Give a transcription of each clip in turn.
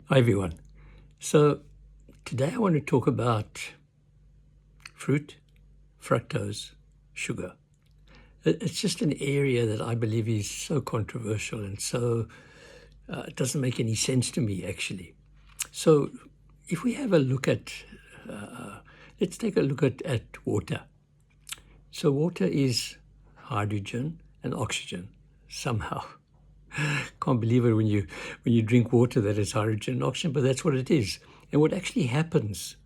Hi everyone. So today I want to talk about fruit, fructose, sugar. It's just an area that I believe is so controversial and so it doesn't make any sense to me actually. So if we have a look at, let's take a look at water. So water is hydrogen and oxygen somehow. Can't believe it when you drink water that it's hydrogen and oxygen, but that's what it is. And what actually happens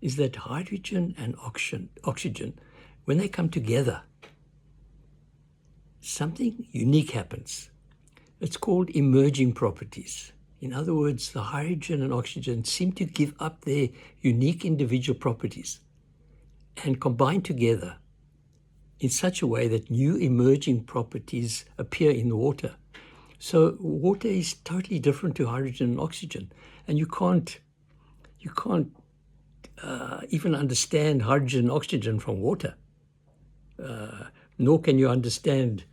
is that hydrogen and oxygen, when they come together, something unique happens. It's called emerging properties. In other words, the hydrogen and oxygen seem to give up their unique individual properties and combine together in such a way that new emerging properties appear in the water. So water is totally different to hydrogen and oxygen, and you can't even understand hydrogen and oxygen from water, nor can you understand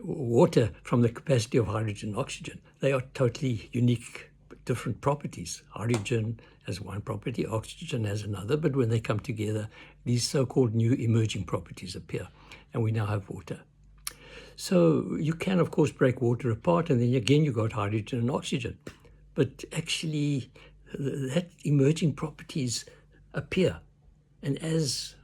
water from the capacity of hydrogen and oxygen. They are totally unique, different properties. Hydrogen has one property, oxygen has another, but when they come together, these so-called new emerging properties appear, and we now have water. So you can, of course, break water apart, and then again you got hydrogen and oxygen. But actually, that emerging properties appear. And as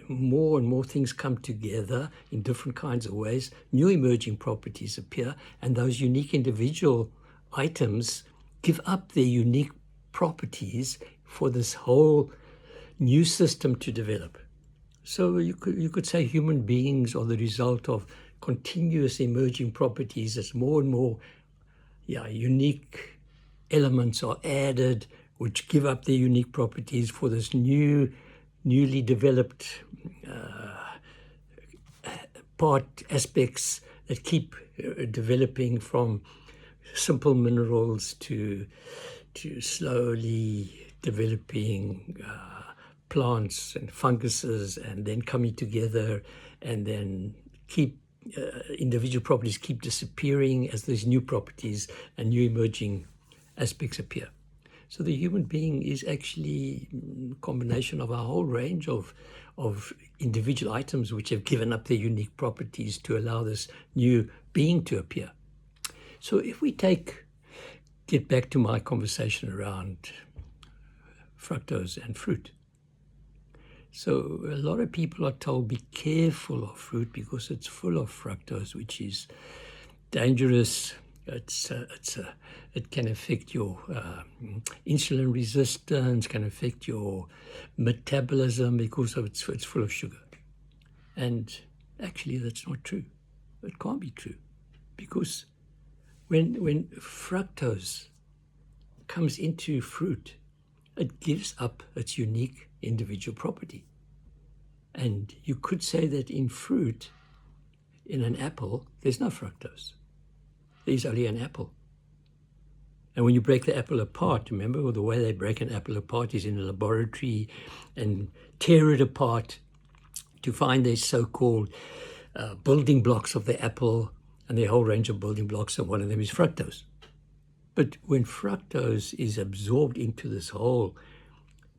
more and more things come together in different kinds of ways, new emerging properties appear, and those unique individual items give up their unique properties for this whole new system to develop. So you could say human beings are the result of continuous emerging properties as more and more unique elements are added, which give up their unique properties for this newly developed aspects that keep developing, from simple minerals to slowly developing plants and funguses, and then coming together, and then individual properties keep disappearing as these new properties and new emerging aspects appear. So the human being is actually a combination of a whole range of individual items which have given up their unique properties to allow this new being to appear. So if we get back to my conversation around fructose and fruit. So a lot of people are told, be careful of fruit because it's full of fructose, which is dangerous. It can affect your insulin resistance, can affect your metabolism because it's full of sugar. And actually, that's not true. It can't be true, because when fructose comes into fruit, it gives up its unique individual property. And you could say that in fruit, in an apple, there's no fructose. There's only an apple. And when you break the apple apart, remember the way they break an apple apart is in a laboratory and tear it apart to find these so-called building blocks of the apple, and their whole range of building blocks, and one of them is fructose. But when fructose is absorbed into this whole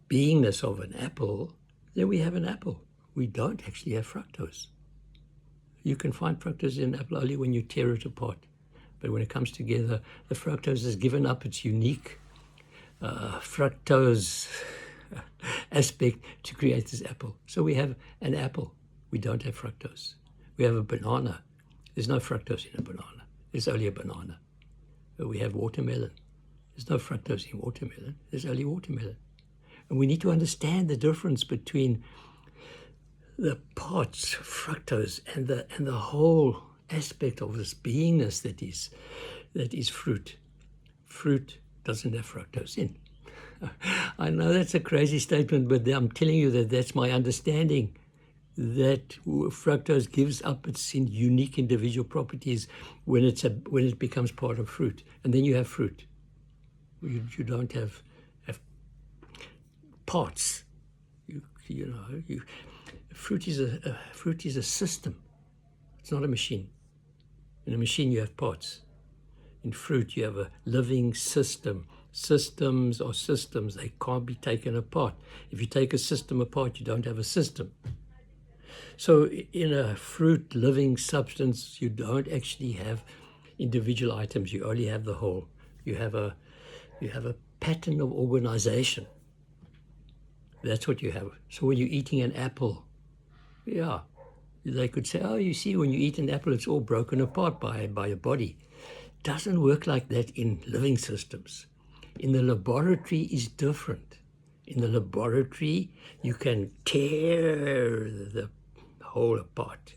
beingness of an apple, then we have an apple. We don't actually have fructose. You can find fructose in an apple only when you tear it apart. But when it comes together, the fructose has given up its unique fructose aspect to create this apple. So we have an apple. We don't have fructose. We have a banana. There's no fructose in a banana. There's only a banana. But we have watermelon. There's no fructose in watermelon. There's only watermelon. And we need to understand the difference between the parts, fructose, and the whole aspect of this beingness that is fruit. Fruit doesn't have fructose in. I know that's a crazy statement, but I'm telling you that that's my understanding, that fructose gives up its unique individual properties when it becomes part of fruit. And then you have fruit. You don't have parts. Fruit is a system. It's not a machine. In a machine you have parts. In fruit, you have a living system. Systems are systems. They can't be taken apart. If you take a system apart, you don't have a system. So in a fruit living substance, you don't actually have individual items. You only have the whole. You have a pattern of organization. That's what you have. So when you're eating an apple, yeah, they could say, oh, you see, when you eat an apple, it's all broken apart by your body. Doesn't work like that in living systems. In the laboratory is different. In the laboratory, you can tear the whole apart,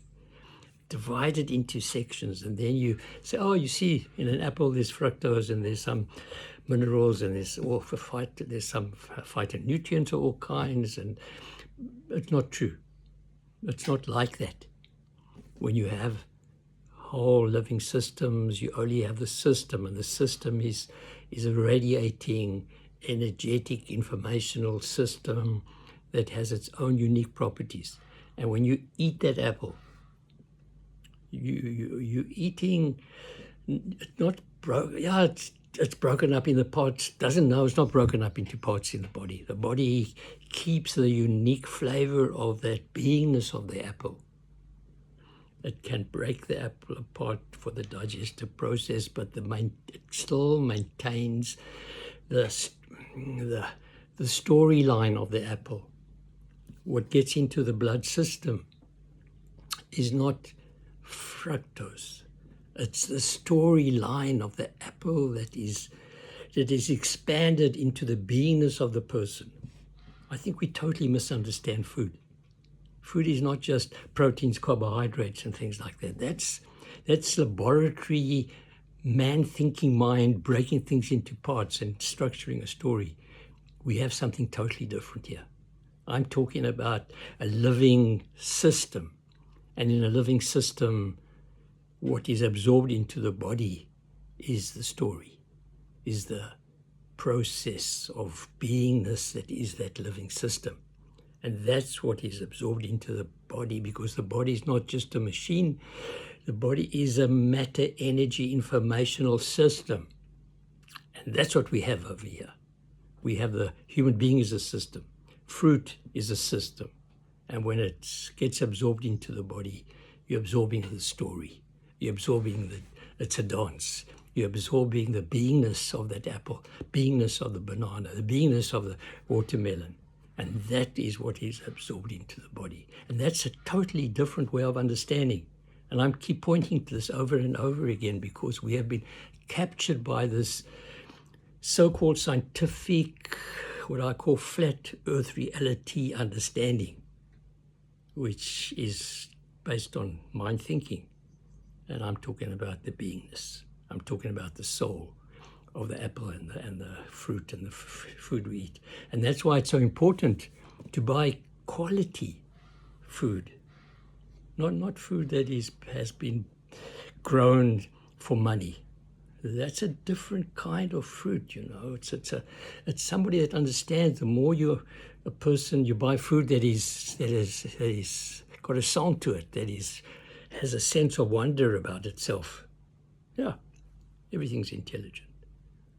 divide it into sections, and then you say, oh, you see, in an apple there's fructose and there's some minerals and there's some phytonutrients of all kinds, and it's not true. It's not like that. When you have whole living systems, you only have the system, and the system is a radiating, energetic, informational system that has its own unique properties. And when you eat that apple, you're eating, it's broken up in the parts. Doesn't know it's not broken up into parts in the body. The body keeps the unique flavor of that beingness of the apple. It can break the apple apart for the digestive process, but it still maintains the storyline of the apple. What gets into the blood system is not fructose. It's the storyline of the apple that is expanded into the beingness of the person. I think we totally misunderstand food. Food is not just proteins, carbohydrates, and things like that. That's laboratory, man-thinking mind, breaking things into parts and structuring a story. We have something totally different here. I'm talking about a living system. And in a living system, what is absorbed into the body is the story, is the process of beingness that is that living system. And that's what is absorbed into the body, because the body is not just a machine. The body is a matter, energy, informational system. And that's what we have over here. We have the human being as a system. Fruit is a system. And when it gets absorbed into the body, you're absorbing the story. You're absorbing it's a dance. You're absorbing the beingness of that apple, beingness of the banana, the beingness of the watermelon. And that is what is absorbed into the body. And that's a totally different way of understanding. And I keep pointing to this over and over again because we have been captured by this so-called scientific, what I call flat earth reality understanding, which is based on mind thinking. And I'm talking about the beingness. I'm talking about the soul of the apple and the fruit and the food we eat. And that's why it's so important to buy quality food, not food that has been grown for money. That's a different kind of fruit, you know. It's somebody that understands. The more you're a person, you buy food that is got a song to it, that has a sense of wonder about itself. Yeah, everything's intelligent.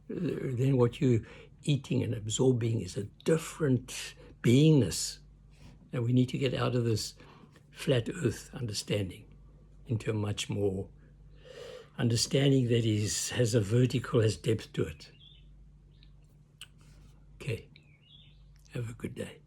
Then what you're eating and absorbing is a different beingness. And we need to get out of this flat earth understanding into a much more understanding that has a vertical, has depth to it. Okay, have a good day.